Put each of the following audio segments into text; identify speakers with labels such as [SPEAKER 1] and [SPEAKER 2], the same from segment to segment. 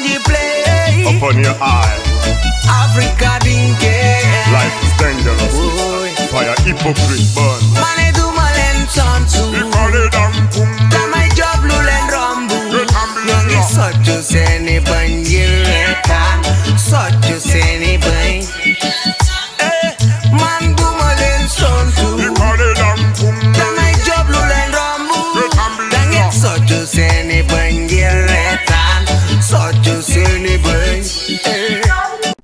[SPEAKER 1] kanji play.
[SPEAKER 2] Upon your eye,
[SPEAKER 1] Africa dinke.
[SPEAKER 2] life is dangerous.
[SPEAKER 1] Boy.
[SPEAKER 2] Fire hypocrite burn.
[SPEAKER 1] Mane du malen santu.
[SPEAKER 2] Ikale dan kum.
[SPEAKER 1] Damay job lu leen rombu. Ñoo ngi soccu seeni bañ ngir reetaan. Soccu seeni bañ. Man du malen santu.
[SPEAKER 2] Ikale dan kum.
[SPEAKER 1] Damay job lu leen rombu. Da ngeen soccu seeni bañ ngir reetaan. Soccu seeni bañ.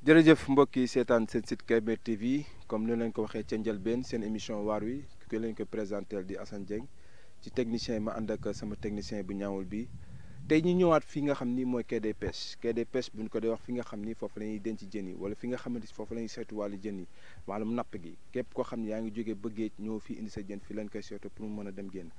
[SPEAKER 3] jërëjëf mbokk yi seetaan seen site Kaymer TV comme ni leen ko waxee ca njëlbeen seen émission waar wi ki leen ko présenté di Assane Dieng ci technicien yi ma ànd ak sama technicien bu ñaawul bi tey ñu ñëwaat fi nga xam ni mooy quai des pêches bu ñu ko dee wax fi nga xam ni foofu la ñuy denc jën yi wala fi nga xamante ni foofu la ñuy seetu wàllu jën yi maanaam napp gi képp koo xam ne yaa ngi jógee ba géej ñoo fi indi sa jën fi leen koy seetu pour mu mën a dem génn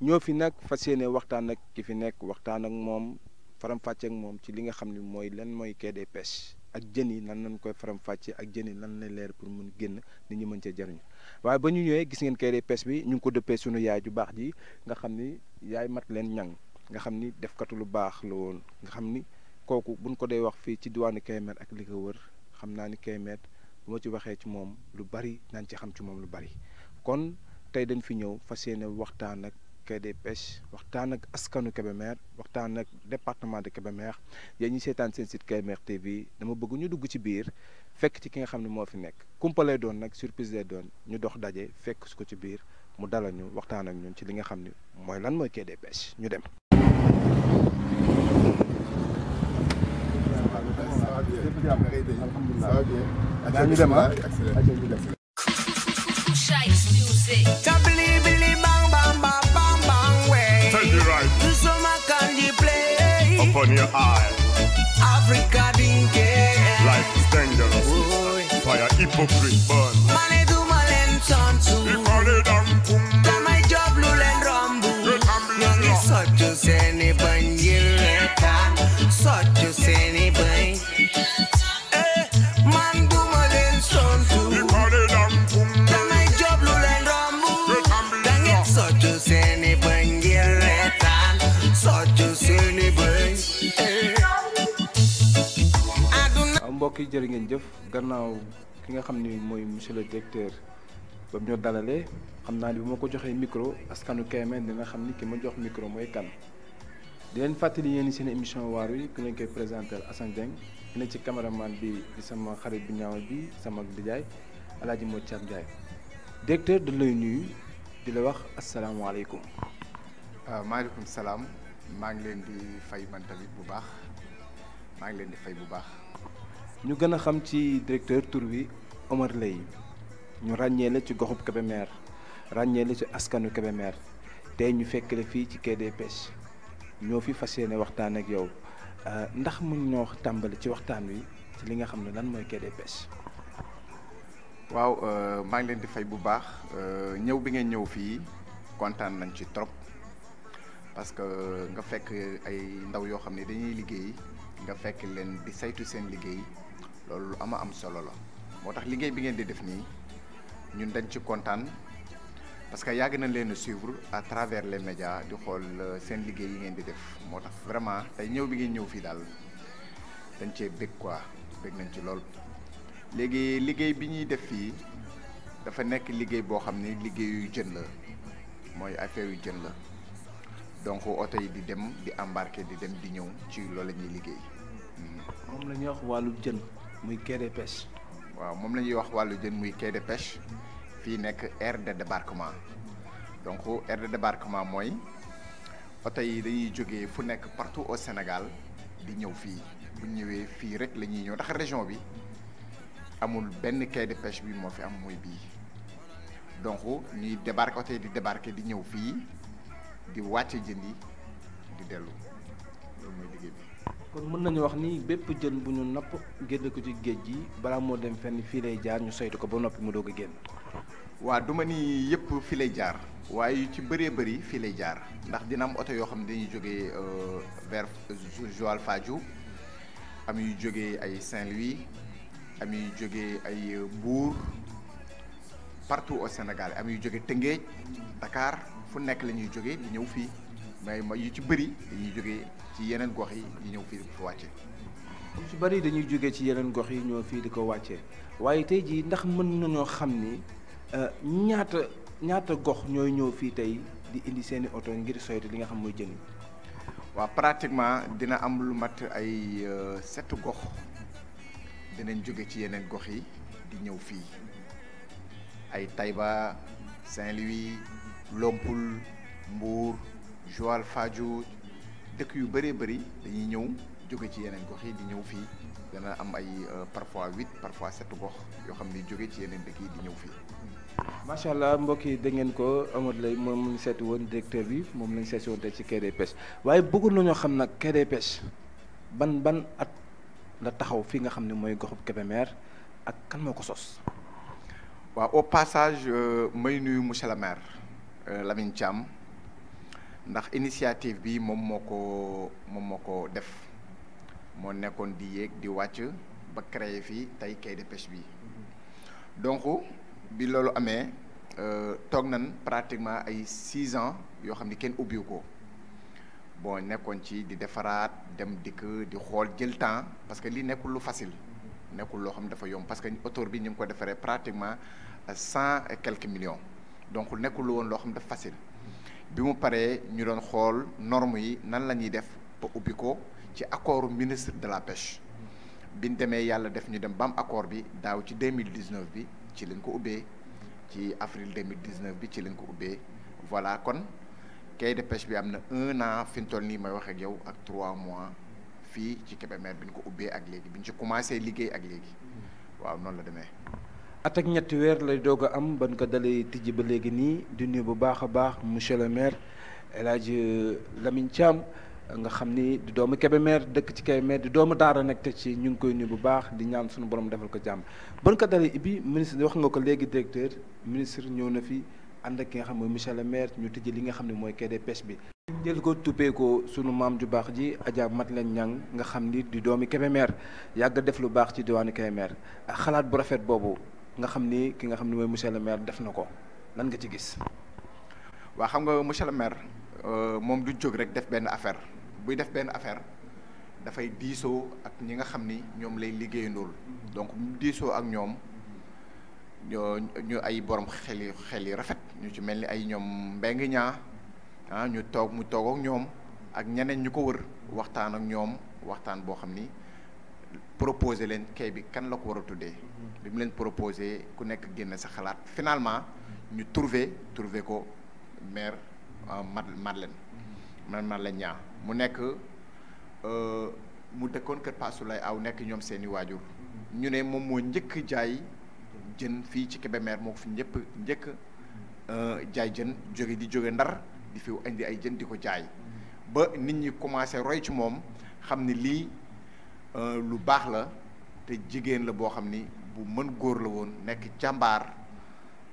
[SPEAKER 3] ñoo fi nag fas yéene waxtaan ak ki fi nekk waxtaan ak moom faram-fàcce ak moom ci li nga xam ni mooy lan mooy quai des pêches ak jën yi nan lañ koy faram-fàcce ak jën yi lan lay leer pour mun génn nit ñi mën cee jariñu waaye ba ñu ñëwee gis ngeen quai des pêches bi ñu ngi ko dëppee sunu yaay ju baax ji nga xam ni yaay mat leen ñang nga xam ni defkatu lu baax la woon nga xam ni kooku buñ ko dee wax fii ci diwaanu Kaymer ak li ko wër xam naa ni Kaymer bu ma ci waxee ci moom lu bari nañ ci xam ci moom lu bari kon tey dañ fi ñëw fas yéene waxtaan ak quai des pêches waxtaan ak askanu Kébémer waxtaan ak département de Kébémer yéen ñi seetaan seen site Kaymer TV dama bëgg ñu dugg ci biir fekk ci ki nga xam ne moo fi nekk kumpa lay doon nag surprise lay doon ñu dox daje fekk su ko ci biir mu dalal ñu waxtaan ak ñun ci li nga xam ne mooy lan mooy quai des pêches ñu dem.
[SPEAKER 1] Tabili bili bang bang bang bang bang way.
[SPEAKER 2] Tell you right,
[SPEAKER 1] Tusoma kanji play.
[SPEAKER 2] upon your eye,
[SPEAKER 1] Africa dinke.
[SPEAKER 2] life is dangerous.
[SPEAKER 1] Boy.
[SPEAKER 2] Fire hypocrite burn.
[SPEAKER 1] Mane du malen santu.
[SPEAKER 2] Ikale dan kum.
[SPEAKER 1] Damay job lu leen rombu. Ñoo ngi soccu seeni bañ ngir reetaan. Soccu seeni bañ. Man du malen santu.
[SPEAKER 2] Ikale dan kum.
[SPEAKER 1] Damay job lu leen rombu. Da ngeen soccu seeni bañ ngir reetaan. Soccu seeni bañ. Aduna.
[SPEAKER 3] waaw mbokk yi jërë ngeen jëf gannaaw ki nga xam ni mooy monsieur le directeur ba mu ñoo dalalee xam naa ni bu ma ko joxee micro askanu Kaymer dina xam ni ki ma jox micro mooy kan di leen fàttali yéen seen émission waar wi ku leen koy présenté Assane Dieng ne ci caméraman bi di sama xarit bu ñaawal bi sama Ndiaye Alaaji Modou Thiam Ndiaye directeur da lay nuyu di la wax asalaamaaleykum.
[SPEAKER 4] maaleykum salaam maa ngi leen di fay man tamit bu baax maa ngi leen di fay bu baax.
[SPEAKER 3] ñu gën a xam ci directeur tur wi Omar Lay ñu ràññee la ci goxub Kébémer ràññee la ci askanu Kébémer tey ñu fekk la fii ci quai des pêches ñoo fi fas yéene waxtaan ak yow ndax mën ñoo tàmbali ci waxtaan wi ci li nga xam ne lan mooy quai des pêches.
[SPEAKER 4] waaw maa ngi leen di fay bu baax ñëw bi ngeen ñëw fii kontaan nañ ci trop parce que nga fekk ay ndaw yoo xam ne dañuy liggéey nga fekk leen di saytu seen liggéey loolu lu ama am solo la moo tax liggéey bi ngeen di def nii ñun dañ ci kontaan parce que yàgg nañ leen a suivre à travers les médias di xool seen liggéey yi ngeen di def moo tax vraiment tey ñëw bi ngeen ñëw fii daal dañ cee bég quoi bég nañ ci lool. léegi liggéey bi ñuy def fii dafa nekk liggéey boo xam ne liggéeyu jën la mooy affaire yu jën la donc oto yi di dem di embarquer di dem di ñëw ci loolu la ñuy liggéey.
[SPEAKER 3] moom la ñuy wax wàllu jën muy quai des pêches.
[SPEAKER 4] waaw moom la ñuy wax wàllu jën muy quai de pêche fii nekk aire de débarquement donc aire de débarquement mooy oto yi dañuy jógee fu nekk partout au Sénégal di ñëw fii bu ñëwee fii rek la ñuy ñëw ndax région bi amul benn quai de pêche bi moo fi am muy bii donc ñuy débarquer oto yi di débarquer di ñëw fii di wàcce jën yi di dellu loolu mooy liggéey bi.
[SPEAKER 3] kon mën nañu wax ni bépp jën bu ñu napp génn ko ci géej gi balaa moo dem fenn fii lay jaar ñu saytu ko ba noppi mu doog a génn.
[SPEAKER 4] waa du ma ni yëpp fii lay jaar waaye yu ci bëree bëri fii lay jaar ndax dina am oto yoo xam ne dañuy jógee vers Joal Fadiouth am yu jógee ay Saint-Louis am yu jógee ay Mbour partout au Sénégal am yu jógee Tëngéej Dakar fu nekk la ñuy jógee di ñëw fii mais yu ci bëri dañuy jógee ci yeneen gox yi ñu ñëw fii di ko fi wàcce.
[SPEAKER 3] yu ci bëri dañuy jógee ci yeneen gox yi ñëw fii di ko wàccee waaye tey jii ndax mën nañoo xam ni ñaata gox ñooy ñëw fii tey di indi seeni oto ngir soytu li nga xam mooy jën yi.
[SPEAKER 4] waaw pratiquement dina am lu mat ay 7 gox dinañ jóge ci yeneen gox yi di ñëw fii ay Taïba Saint-Louis Lompoul Mbour Joal Fadiouth dëkk yu bëree bëri dañuy ñëw jóge ci yeneen gox yi di ñëw fii dana am ay parfois 8 parfois 7 gox yoo xam ni jóge ci yeneen dëkk yi di ñëw fii.
[SPEAKER 3] macha allah mbokk yi dégg ngeen ko Amadou Lay moom lañ seeti woon directeur bi moom lañ seeti woon tey ci quai des pêches waaye bëggoon nañoo xam nag quai des pêches ban at la taxaw fii nga xam ne mooy goxub Kébémer ak kan moo ko sos.
[SPEAKER 4] waaw au passage may nuyu monsieur le maire Lamine Thiam ndax initiative bi moom moo ko def moo nekkoon di yéeg di wàcc ba créer fii tey quai des pêches bi donc. bi loolu amee toog nañ pratiquement ay 6 ans yoo xam ni kenn ubbiwu ko bon nekkoon ci di defaraat dem dikk di xool jël temps parce que lii nekkul lu facile nekkul loo xam dafa yomb parce que autour bi ñu ngi ko defaree pratiquement 100 et quelques millions donc nekkul woon loo xam dafa facile bi mu paree ñu doon xool normes yi nan la ñuy def ba ubbi ko ci accord ministre de la pêche biñ demee yàlla def ñu dem ba am accord bi daaw ci 2019 bi ci lañ ko ubbee ci avril 2019 bi ci lañ ko ubbee voilà kon quai de pêche bi am na 1 an fi mu toll nii may wax ak yow ak 3 mois fii ci Kébémer bi ñu ko ubbee ak léegi bi ñu ci commencé liggéey ak léegi waaw noonu la demee.
[SPEAKER 3] at ak ñetti weer lay doog a am ban ko dalee tijji ba léegi nii di nuyu bu baax a baax monsieur le maire El Hadj Lamine Thiam nga xam ni di doomu Kébémer dëkk ci Kébémer di doomu daara nekk te ci ñu ngi koy nuyu bu baax di ñaan suñu borom defal ko jàmm ban ko dalee ibi ministre wax nga ko léegi directeur ministre ñëw na fi ànd ak ki nga xam mooy monsieur le maire ñu tijji li nga xam ne mooy quai des pêches bi. jël ko tuppee ko sunu maam ju baax ji Adja Madeleine Niang nga xam ni di doomi Kébémer yàgg def lu baax ci diwaanu Kébémer ak xalaat bu rafet boobu nga xam ni ki nga xam ne mooy monsieur le maire def na ko lan nga ci gis.
[SPEAKER 4] waa xam nga monsieur le maire moom du jóg rek def benn affaire buy def benn affaire dafay diisoo ak ñi nga xam ni ñoom lay liggéeyandool donc mu diisoo ak ñoom ñu ay borom xel yi rafet ñu ci mel ni ay ñoom Mbengue ñaa mu toog ak ñoom ak ñeneen ñu ko wër waxtaan ak ñoom waxtaan boo xam ni proposé leen quai bi kan la ko war a tuddee bi mu leen proposé ku nekk génne sa xalaat finalement ñu trouvé ko maire Madeleine Niang mu nekk mu dëkkoon Kër Paasulay aw nekk ñoom seeni waajur ñu ne moom moo njëkk jaay jën fii ci Kébémer moo ko fi njëkk jaay jën jóge Ndar di fi indi ay jën di ko jaay ba nit ñi commencé roy ci moom xam ni lii lu baax la te jigéen la boo xam ni bu mën góor la woon nekk jàmbaar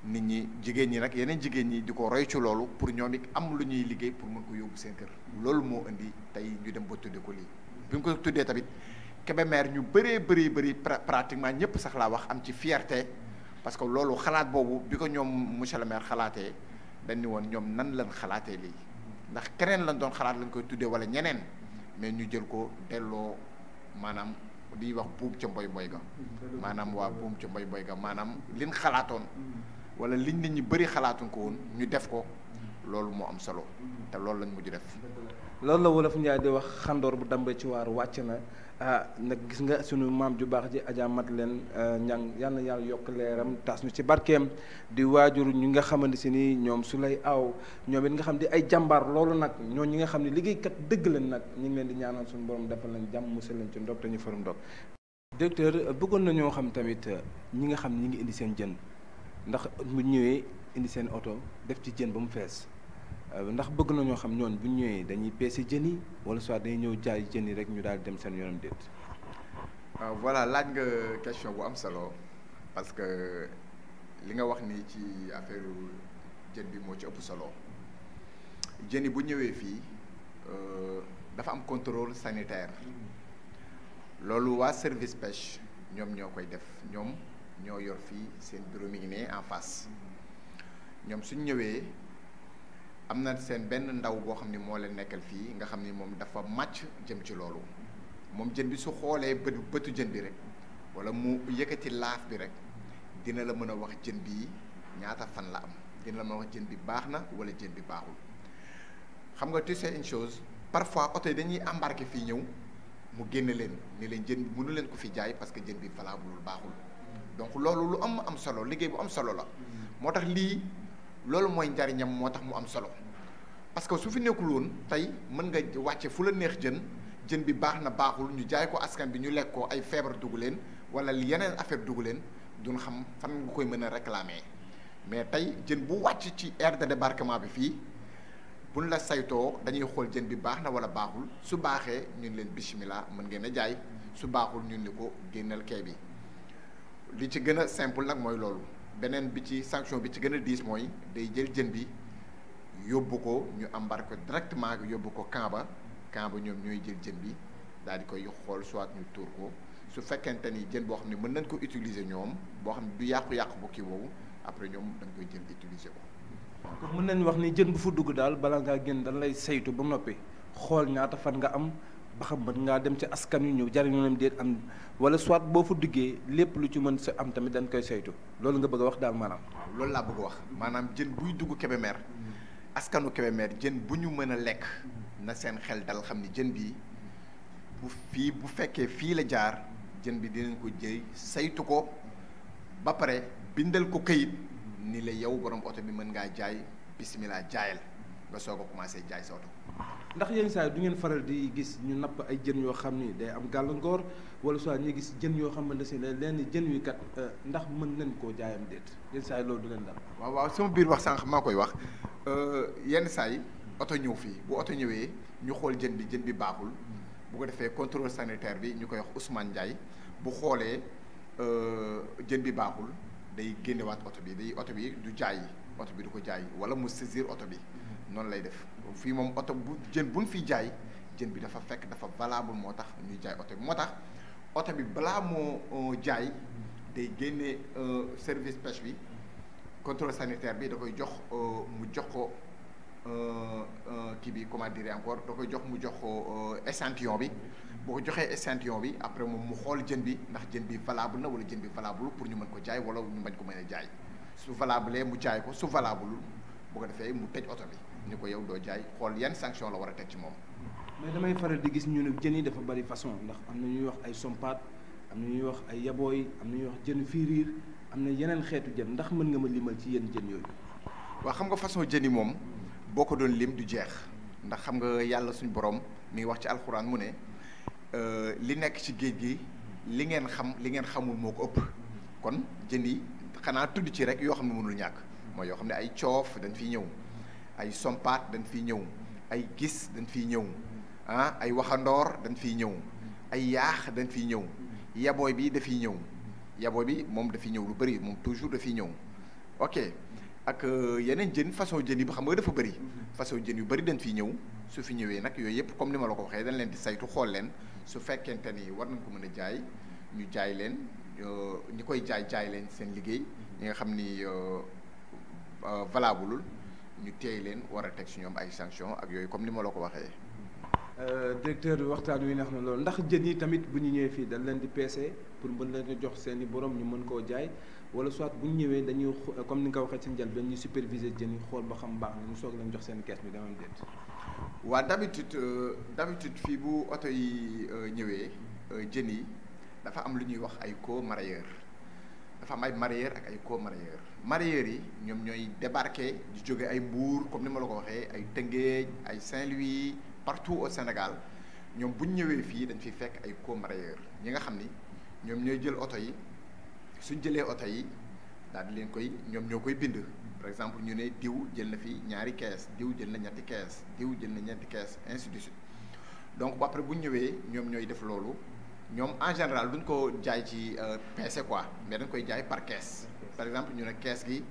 [SPEAKER 4] nit ñi jigéen ñi nag yeneen jigéen ñi di ko roy ci loolu pour ñoom it am lu ñuy liggéey pour mën ko yóbbu seen kër loolu moo indi tey ñu dem ba tudde ko lii bi ñu ko tuddee tamit Kébémer ñu bëri pratiquement ñëpp sax laa wax am ci fierté parce que loolu xalaat boobu bi ko ñoom monsieur le maire xalaatee dañ ni woon ñoom nan lañ xalaatee lii ndax keneen lañ doon xalaat lañ koy tuddee wala ñeneen mais ñu jël ko delloo maanaam di wax buum ca mboy mboy ga maanaam waa buum ca mboy mboy ga maanaam liñ xalaatoon wala liñ nit ñi bëri xalaatuñ ko woon ñu def ko loolu moo am solo te loolu lañ mujj def.
[SPEAKER 3] loolu la wolof Njaay di wax xandoor bu dambee ci waar wàcc na nag gis nga sunu maam ju baax ji Adja Madeleine Niang yal na yàlla yokk leeram taas ñu ci barkeem di waajur ñu nga xamante si ni ñoom su lay aw ñoom it nga xam di ay jàmbaar loolu nag ñoo ñi nga xam ne liggéeykat dëgg leen nag ñu ngi leen di ñaanal suñu borom defal leen jàmm musal leen ci ndog te ñu farum ndog. directeur bëggoon na ñoo xam tamit ñi nga xam ñi ngi indi seen jën ndax mu ñëwee indi seen oto def ci jën ba mu fees ndax bëgg na ñoo xam ñoon bu ñëwee dañuy peese jën yi wala soit dañuy ñëw jaay jën yi rek ñu daal di dem seen yoonam déet.
[SPEAKER 4] waaw voilà laaj nga question bu am solo parce que li nga wax ni ci affaire jën bi moo ci ëpp solo jën yi bu ñëwee fii dafa am contrôle sanitaire loolu waa service pêche ñoom ñoo koy def ñoom ñoo yor fii seen bureau mi ngi ne en face ñoom suñ ñëwee am na seen benn ndaw boo xam ni moo leen nekkal fii nga xam ni moom dafa màcc jëm ci loolu moom jën bi su xoolee bëtu jën bi rek wala mu yëkkati laaf bi rek dina la mën a wax jën bi ñaata fan la am dina la mën a wax jën bi baax na wala jën bi baaxul xam nga tu sais une chose parfois oto yi dañuy embarqué fii ñëw mu génne leen ni leen jën bi mënu leen ko fi jaay parce que jën bi valable baaxul donc loolu lu am solo liggéey bu am solo la moo tax lii loolu mooy njariñam moo tax mu am solo parce que su fi nekkul woon tey mën nga wàcce fu la neex jën bi baax na baaxul ñu jaay ko askan bi ñu lekk ko ay feebar dugg leen wala yeneen affaire dugg leen duñ xam fan nga koy mën a réclamer mais tey jën bu wàcc ci aire de débarquement bi fii buñ la saytoo dañuy xool jën bi baax na wala baaxul su baaxee ñun leen bismillah mën ngeen a jaay su baaxul ñun li ko génnal kee bi li ci gën a simple nag mooy loolu beneen bi ci sanction bi ci gën a diis mooy day jël jën bi yóbbu ko ñu embarqué directement yóbbu ko camp ba ñoom ñooy jël jën bi daal di koy xool soit ñu tuur ko su fekkente ni jën boo xam ne mën nañ ko utiliser ñoom boo xam ne du yàqu-yàqu bu kii boobu après ñoom dañ koy jël utiliser ko.
[SPEAKER 3] kon mën nañu wax ni jën bu fa dugg daal bala ngaa génn dañ lay saytu ba noppi xool ñaata fan nga am ba xam mën ngaa dem ci askan yu ñëw jariñoo leen déet am wala soit boo fa duggee lépp lu ci mën sa am tamit dañ koy saytu loolu nga bëgg a wax daal maanaam.
[SPEAKER 4] waaw loolu laa bëgg a wax maanaam jën buy dugg Kébémer askanu Kébémer jën bu ñu mën a lekk na seen xel dal xam ni jën bi bu fekkee fii la jaar jën bi dinañ ko jëy saytu ko ba pare bindal ko këyit ni la yow borom oto bi mën ngaa jaay bismillah jaayal nga soog a commencé jaay sa oto.
[SPEAKER 3] ndax yenn saa yi du ngeen faral di gis ñu napp ay jën yoo xam ni day am gàllankoor wala soit ñuy gis jën yoo xamante ne leen jën wi kat ndax mën nañ koo jaayam déet yenn saa yi loolu du leen dal.
[SPEAKER 4] waaw sama biir wax sànq maa koy wax yenn saa yi oto ñëw fii bu oto ñëwee ñu xool jën bi baaxul bu ko defee contrôle sanitaire bi ñu koy wax Ousmane Ndiaye bu xoolee jën bi baaxul day génnewaat oto bi du jaay oto bi du ko jaay wala mu saisir oto bi noonu lay def fii moom oto bu jën buñ fi jaay jën bi dafa fekk dafa valable moo tax ñuy jaay oto bi moo tax oto bi balaa moo jaay day génne service pêche bi contrôle sanitaire bi da koy jox mu jox ko kii bi comment dire encore da koy jox mu jox ko échantillon bi boo ko joxee échantillon bi après moom mu xool jën bi ndax jën bi valable na wala jën bi valable pour ñu mën ko jaay wala ñu bañ ko mën a jaay su valable mu jaay ko su valable bu ko defee mu tëj oto bi ni ko yow doo jaay xool yan sanction la war a teg ci moom.
[SPEAKER 3] mais damay faral di gis ñu ne jën yi dafa bari façon ndax am na ñuy wax ay sompaat am na ñuy wax ay yabooy am na ñuy wax jën fiiriir am na yeneen xeetu jën ndax mën nga ma limal ci yenn jën yooyu.
[SPEAKER 4] waaw xam nga façon jën yi moom boo ko doon lim du jeex ndax xam nga yàlla suñu borom mi ngi wax ci alxuraan mu ne li nekk ci géej gi li ngeen xamul moo ko ëpp kon jën yi xanaa tudd ci rek yoo xam ne mënul ñàkk mooy yoo xam ne ay coof dañ fiy ñëw ay sompaat dañ fiy ñëw ay gis dañ fiy ñëw ay waxandoor dañ fiy ñëw ay yaax dañ fiy ñëw yabooy bi dafiy ñëw yabooy bi moom dafiy ñëw lu bëri moom toujours dafiy ñëw ok ak yeneen jën façon jën yi ba xam nga dafa bëri façon jën yu bëri dañ fiy ñëw su fi ñëwee nag yooyu yëpp comme ni ma la ko waxee dañ leen di saytu xool leen su fekkente ni war nañ ko mën a jaay ñu jaay leen ñi koy jaay leen seen liggéey ñi nga xam ni valableul ñu teey leen war a teg si ñoom ay sanction ak yooyu comme ni ma la ko waxee.
[SPEAKER 3] directeur bi waxtaan wi neex na loolu ndax jën yi tamit bu ñu ñëwee fii dañ leen di peese pour mën leen a jox seen i borom ñu mën koo jaay wala soit bu ñu ñëwee dañuy comme ni nga ko waxee ci njëlbeen ñu superviser jën yi xool ba xam baax na ñu soog leen jox seen kees bi dama déet.
[SPEAKER 4] waa d'habitude fii bu oto yi ñëwee jën yi dafa am lu ñuy wax ay co-mareyeurs dafa am ay mareyeurs ak ay co-mareyeurs mareyeurs yi ñoom ñooy débarquer di jóge ay Mbour comme ni ma la ko waxee ay Tëngéej ay Saint-Louis partout au Sénégal ñoom bu ñu ñëwee fii dañ fiy fekk ay co-mareyeurs ñi nga xam ni ñoom ñooy jël oto yi suñ jëlee oto yi daal di leen koy ñoom ñoo koy bind par exemple ñu ne diw jël na fi ñaari kees diw jël na ñetti kees diw jël na ñetti kees ainsi de suite donc bu après bu ñu ñëwee ñoom ñooy def loolu ñoom en général duñ ko jaay ci PC quoi mais dañ koy jaay par kees par exemple ñu ne kees gi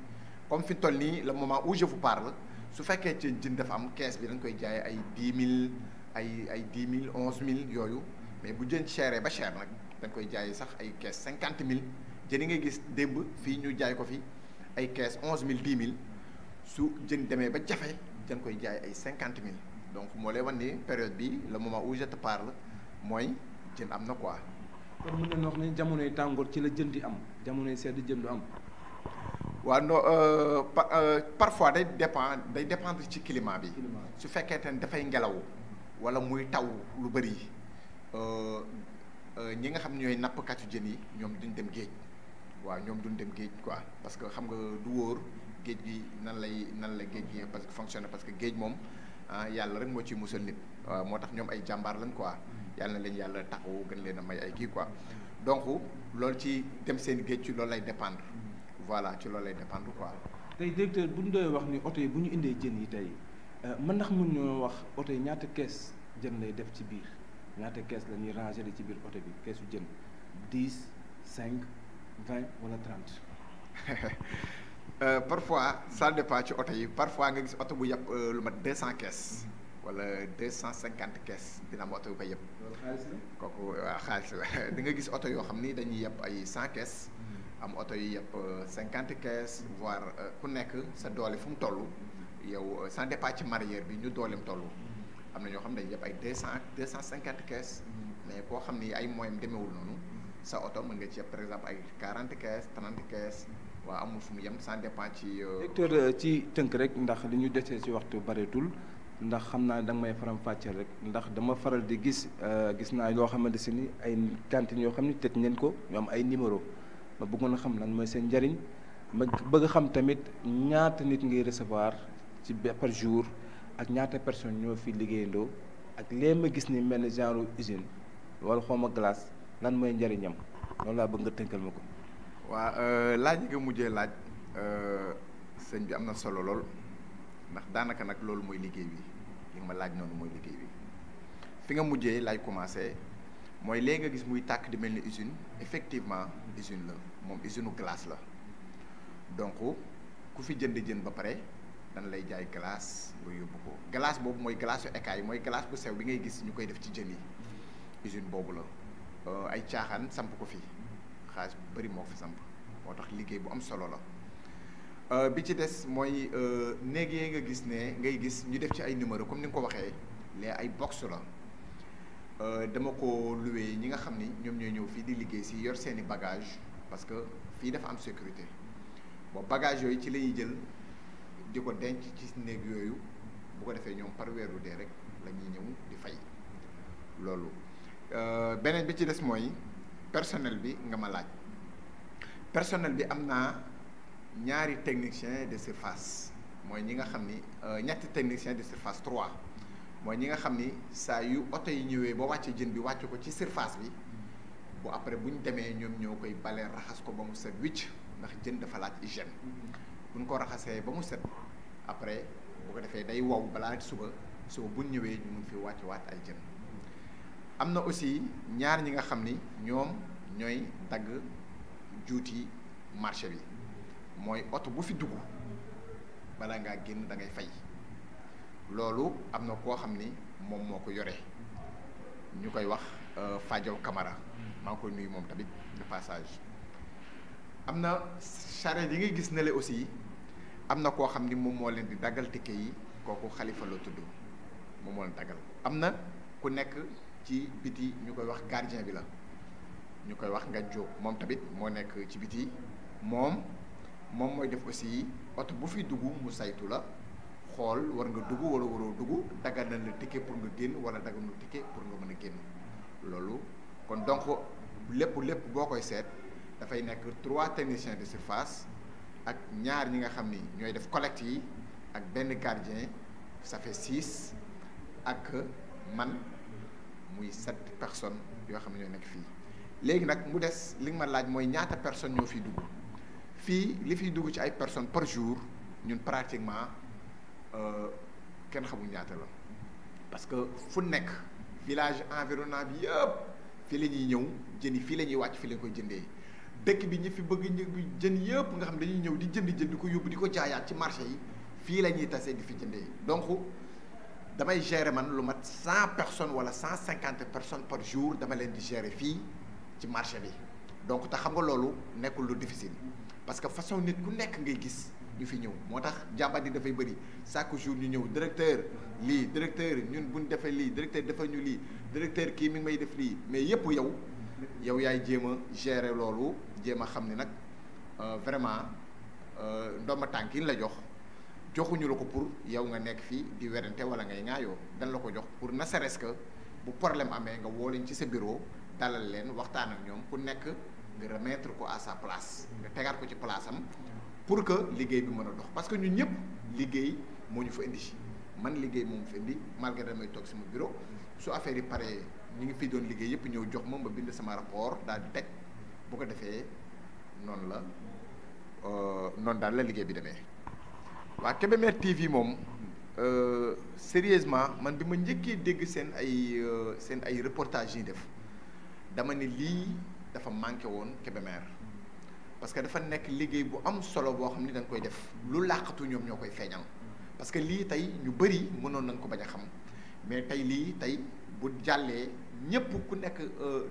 [SPEAKER 4] comme fi toll nii le moment où je vous parle su fekkee ci jën dafa am kees bi dañ koy jaay ay 10 000 ay 10 000 11 000 yooyu mais bu jën chéré ba cher nag dañ koy jaay sax ay kees 50 000 jën yi ngay gis démb fii ñu jaay ko fi ay kees 11 000 10 000 su jën demee ba jafe dañ koy jaay ay 50 000 donc moo lay wan ni période bi le moment où je te parle mooy jën am na quoi.
[SPEAKER 3] kon mën nañu wax ne jamonoy tàngoor ci la jën di am jamonoy sedd jën du am.
[SPEAKER 4] waaw non parfois day dépendre ci climat bi. su fekkee ne dafay ngelaw wala muy taw lu bëri ñi nga xam ñooy nappkatu jën yi ñoom duñ dem géej. waaw ñoom duñ dem géej quoi parce que xam nga du wóor géej gi nan la géej gi parce que fonctionne parce que géej moom yàlla rek moo ciy musal nit waaw moo tax ñoom ay jàmbaar lañ quoi yàlla na leen yàlla taxawu gën leen a may ay kii quoi donc loolu ci dem seen géej ci loolu lay dépendre voilà ci loolu lay dépendre quoi.
[SPEAKER 3] tey directeur bu ñu doon wax ni oto yi bu ñu indee jën yi tey mën ndax mën ñoo wax oto yi ñaata kees jën lay def ci biir ñaata kees la ñuy ranger ci biir oto bi keesu jën 10 5 20 wala 30.
[SPEAKER 4] Parfois ça dépend ci oto yi parfois nga gis oto bu yàpp lu mat 200 kees wala 250 kees dina am oto yu koy yëpp.
[SPEAKER 3] loolu xaalis la.
[SPEAKER 4] kooku waaw xaalis la di nga gis oto yoo xam ni dañuy yàpp ay 100 kees. am oto yi yëpp 50 kees voire ku nekk sa doole fu mu toll yow ça dépend ci mareyeur bi ñu dooleem toll. am na ñoo xam ne dañuy yëpp ay 250 kees. mais koo xam ni ay moyens demeewul noonu. sa oto mën nga ci par exemple ay 40 kees 30 kees waaw amul fu mu yem ça dépend ci.
[SPEAKER 3] directeur ci tënk rek ndax li ñu desee ci waxtu bareetul ndax xam naa da nga may faram fàcceel rek ndax dama faral di gis naa loo xamante si ni ay cantines yoo xam ni tëj ngeen ko ñu am ay numéro ma bëggoon a xam lan mooy seen njëriñ ma bëgg a xam tamit ñaata nit ngay recevoir ci par jour ak ñaata personnes ñoo fi liggéeyandoo ak lee ma gis ni mel ni genre usine wala xawma glace. lan mooy njëriñam loolu laa bëgg nga tënkal ma ko.
[SPEAKER 4] waa laaj nga mujjee laaj sëñ bi am na solo lool ndax daanaka nag loolu mooy liggéey bi li nga ma laaj noonu mooy liggéey bi fi nga mujjee laaj commencé mooy léegi nga gis muy tàkk di mel ni usine effectivement usine la moom usine glace la donc ku fi jënd jën ba pare dan lay jaay glace nga yóbbu ko glace boobu mooy glace yu écaille mooy glace bu sew bi ngay gis ñu koy def ci jën yi usine boobu la. ay caaxaan samp ko fi xaalis bu bëri moo fi samp moo tax liggéey bu am solo la bi ci des mooy néeg yee nga gis ne ngay gis ñu def ci ay numéro comme ni nga ko waxee lee ay box la dama ko loué ñi nga xam ni ñoom ñooy ñëw fii di liggéey si yor seeni bagage parce que fii dafa am sécurité bon bagage yooyu ci la ñuy jël di ko denc ci néeg yooyu bu ko defee ñoom par weeru dee rek la ñuy ñëw di fay loolu beneen bi ci des mooy personnel bi nga ma laaj personnel bi am naa ñaari technicien de surface mooy ñi nga xam ni ñetti technicien de surface 3 mooy ñi nga xam ni saa yu oto yi ñëwee ba wàcce jën bi wàcce ko ci surface bi bu après bu ñu demee ñoom ñoo koy balee raxas ko ba mu set wicc ndax jën dafa laaj hygiène bu ñu ko raxasee ba mu set après bu ko defee day wow balaa suba bu ñu ñëwee ñu mun fi wàcce waat ay jën am na aussi ñaar ñi nga xam ni ñoom ñooy dagg juuti marché bi mooy oto bu fi dugg balaa ngaa génn da ngay fay loolu am na koo xam ni moom moo ko yore ñu koy wax Fadiaw Camara maa ngi koy nuyu moom tamit de passage am na charrette yi ngay gis ne le aussi am na koo xam ni moom moo leen di daggal ticket yi kooku Xalifa la tudd moom moo leen daggal am na ku nekk ci biti ñu koy wax gardien bi la ñu koy wax nga jóg moom tamit moo nekk ci biti moom mooy def aussi oto bu fi dugg mu saytu la xool war nga dugg wala waroo dugg daggal na la ticket pour nga génn wala daggal na ticket pour nga mën a génn loolu kon donc lépp boo koy seet dafay nekk 3 techniciens de surface ak ñaar ñi nga xam ni ñooy def collecte yi ak benn gardien ça fait 6 ak man muy 7 personnes yoo xam ne ñoo nekk fii léegi nag mu des li nga ma laaj mooy ñaata personnes ñoo fiy dugg fii li fiy dugg ci ay personnes par jour ñun pratiquement kenn xamul ñaata la parce que fu nekk village environnant bi yëpp fii la ñuy ñëw jën yi fii la ñuy wàcc fii la ñu koy jëndee dëkk bi ñi fi bëgg jën yëpp nga xam dañuy ñëw di jënd di ko yóbbu di ko jaayaat ci marché yi fii la ñuy tasee di fi jëndee donc damay gérer man lu mat 100 personnes wala 150 personnes par jour dama leen di gérer fii ci marché bi donc te xam nga loolu nekkul lu difficile parce que façon nit ku nekk ngay gis ñu fi ñëw moo tax jàmbat yi dafay bëri chaque jour ñu ñëw directeur lii directeur ñun buñ defee lii directeur dafa ñu lii directeur kii mi ngi may def lii mais yëpp yow yaay jéem a gérer loolu jéem a xam ne nag vraiment ndomba tànk yi la joxuñu la ko pour yow nga nekk fii di werante wala ngay ŋaayoo dañ la ko jox pour ne serait-ce que bu problème amee nga woo leen ci sa bureau dalal leen waxtaan ak ñoom ku nekk nga remettre ko à sa place nga tegaat ko ci place am pour que liggéey bi mën a dox parce que ñun ñëpp liggéey moo ñu fa indi man liggéey moo ñu fa indi malgré damay toog sama bureau su affaire yi paree ñu ngi fi doon liggéey yëpp ñëw jox ma bind sama rapport daal di teg bu ko defee noonu daal la liggéey bi demee. waa Kébémer TV moom sérieusement man bi ma njëkkee dégg seen ay reportage yi def dama ne lii dafa manqué woon Kébémer parce que dafa nekk liggéey bu am solo boo xam ni dañ koy def lu làqatu ñoom ñoo koy feeñal parce que lii tey ñu bëri mënoon nañ ko bañ a xam mais tey lii tey bu jàllee ñëpp ku nekk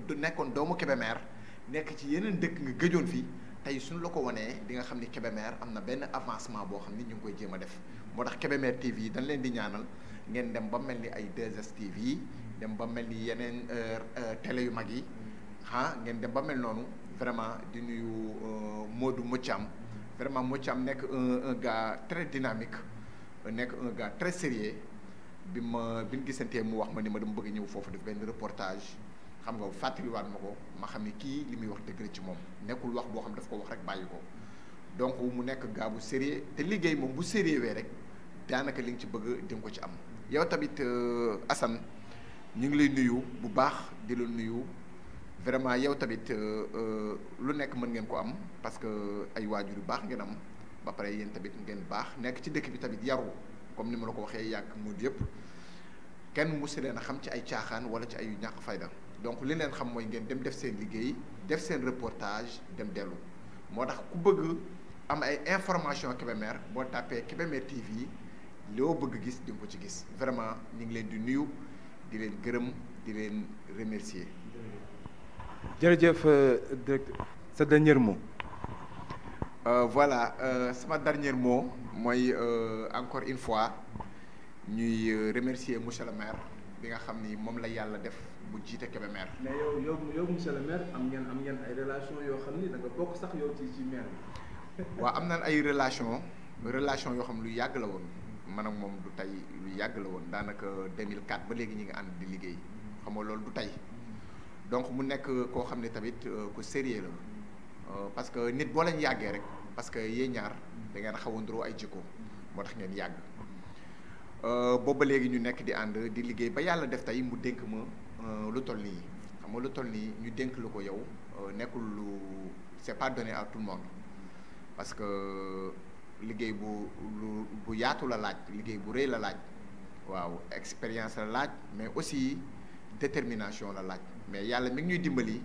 [SPEAKER 4] du nekkoon doomu Kébémer nekk ci yeneen dëkk nga gëjoon fi tey suñu la ko wanee di nga xam ni Kébémer am na benn avancement boo xam ni ñu ngi koy jéem a def moo tax Kébémer TV dañ leen di ñaanal ngeen dem ba mel ni ay 2STV dem ba mel ni yeneen télé yu mag yi ngeen dem ba mel noonu vraiment di nuyu Modou Mothiam vraiment Mothiam nekk un gars très dynamique nekk un gars très sérieux bi ñu gisantee mu wax ma ni ma dama bëgg ñëw foofu def benn reportage xam nga fàttaliwaat ma ko ma xam ni kii li muy wax dëgg la ci moom nekkul wax boo xam daf ko wax rek bàyyi ko donc mu nekk gaa bu sérieux te liggéey moom bu sérieux wee rek daanaka li nga ci bëgg di nga ko ci am. yow tamit Assane ñu ngi lay nuyu bu baax di la nuyu vraiment yow tamit lu nekk mën ngeen ko am parce que ay waajur yu baax ngeen am ba pare yéen tamit ngeen baax nekk ci dëkk bi tamit yaru comme ni ma la ko waxee yàgg mu yëpp kenn musi leen a xam ci ay caaxaan wala ci ay ñàkk fayda. donc li leen xam mooy ngeen dem def seen liggéey def seen reportage dem dellu moo tax ku bëgg am ay information Kébémer boo tàppee Kébémer TV loo bëgg gis di nga ko ci gis vraiment ñu ngi leen di nuyu di leen gërëm di leen remercier.
[SPEAKER 3] jërëjëf directeur sa dernier mot.
[SPEAKER 4] voilà sama dernier mot mooy encore une fois ñuy remercier monsieur le maire bi nga xam ni moom la yàlla def. bu jiite Kébémer.
[SPEAKER 3] mais yow monsieur le maire am ngeen ay relation yoo xam ni da nga bokk sax yow ci maire bi.
[SPEAKER 4] waaw am nañ ay relation yoo xam lu yàgg la woon man ak moom du tey lu yàgg la woon daanaka 2004 ba léegi ñu ngi ànd di liggéey xam nga loolu du tey donc mu nekk koo xam ne tamit ku sérieux la parce que nit boo leen yàggee rek parce que yéen ñaar da ngeen xaw a nduroo ay jikko moo tax ngeen yàgg boobu ba léegi ñu nekk di ànd di liggéey ba yàlla def tey mu dénk ma. lu toll nii xam nga lu toll nii ñu dénk lu ko yow nekkul lu c'est pas donné à tout le monde parce que liggéey bu yaatu la laaj liggéey bu rëy la laaj waaw expérience la laaj mais aussi détermination la laaj mais yàlla mi ngi ñuy dimbali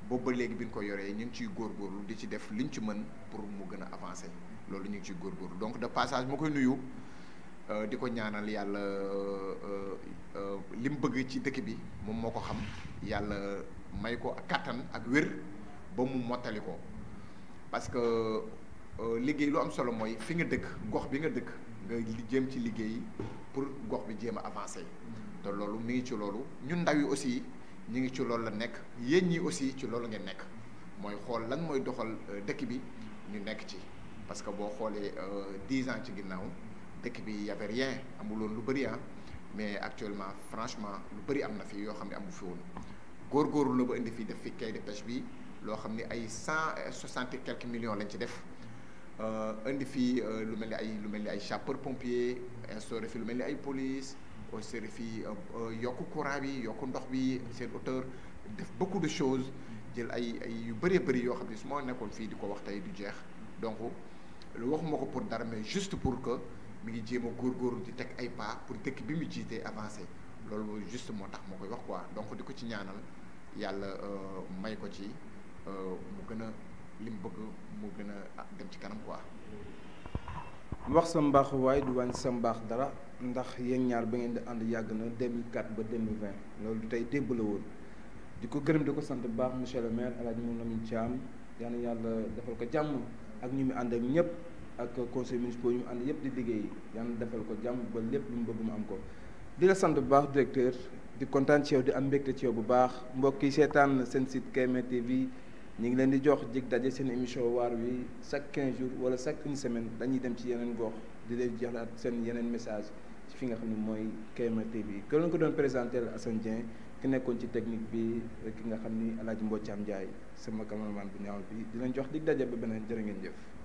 [SPEAKER 4] boobu ba léegi bi ñu ko yoree ñu ngi ciy góorgóorlu di ci def liñ ci mën pour mu gën a avancer loolu ñu ngi ciy góorgóorlu donc de passage ma koy nuyu di ko ñaanal yàlla li mu bëgg ci dëkk bi moom moo ko xam yàlla may ko kattan ak wér ba mu mottali ko parce que liggéey lu am solo mooy fi nga dëkk gox bi nga dëkk nga jéem ci liggéey pour gox bi jéem a avancer te loolu mi ngi ci loolu ñun ndaw yi aussi ñu ngi ci loolu la nekk yéen ñi aussi ci loolu ngeen nekk mooy xool lan mooy doxal dëkk bi ñu nekk ci parce que boo xoolee 10 ans ci ginnaaw dëkk bi y avait rien amuloon lu bëri mais actuellement franchement lu bëri am na fi yoo xam ne amu fi woon góorgóorlu la ba indi fii def fi quai de pêche bi loo xam ne ay 160 et quelques millions lañ ci def indi fii lu mel ni ay sapeur pompier instauré fi lu mel ni ay police instauré fii yokku courant bi yokku ndox bi seen hauteur def beaucoup de choses jël ay yu bëree bëri yoo xam ne su ma nekkoon fii di ko wax tey du jeex donc lu waxuma ko pour dara mais juste pour que mi ngi jéem a góorgóorlu di teg ay pas pour dëkk bi mu jiitee avancé loolu juste moo tax moo koy wax quoi donc di ko ci ñaanal yàlla may ko ci mu gën a li mu bëgg mu gën a dem ci kanam quoi.
[SPEAKER 3] wax sa mbaax waaye du wàññi sa mbaax dara ndax yéen ñaar ba ngeen di ànd yàgg na 2004 ba 2020 loolu du tey démb la woon di ko gërëm di ko sant bu baax monsieur le maire El Hadj Mouhamadou Lamine Thiam yal na yàlla defal ko jàmm ak ñu mu ànd ak ñëpp ak conseil municipal ñu ànd yëpp di liggéey yàlla defal ko jàmm ba lépp lu mu bëgg mu am ko di la sant bu baax directeur di kontaan ci yow di am mbégte ci yow bu baax mbokk yi seetaan seen site KML TV ñu ngi leen di jox dig daje seen émission waar wi chaque 15 jours wala chaque une semaine dañuy dem ci yeneen gox di leen joxaat seen yeneen message ci fi nga xam ne mooy KML TV que leen ko doon présenté Assane Dieng ki nekkoon ci technique bi ki nga xam ni El Hadj Mboccaam Ndiaye sama cameraman bu ñaaw bi di leen jox dig daje ba beneen jërë ngeen jëf.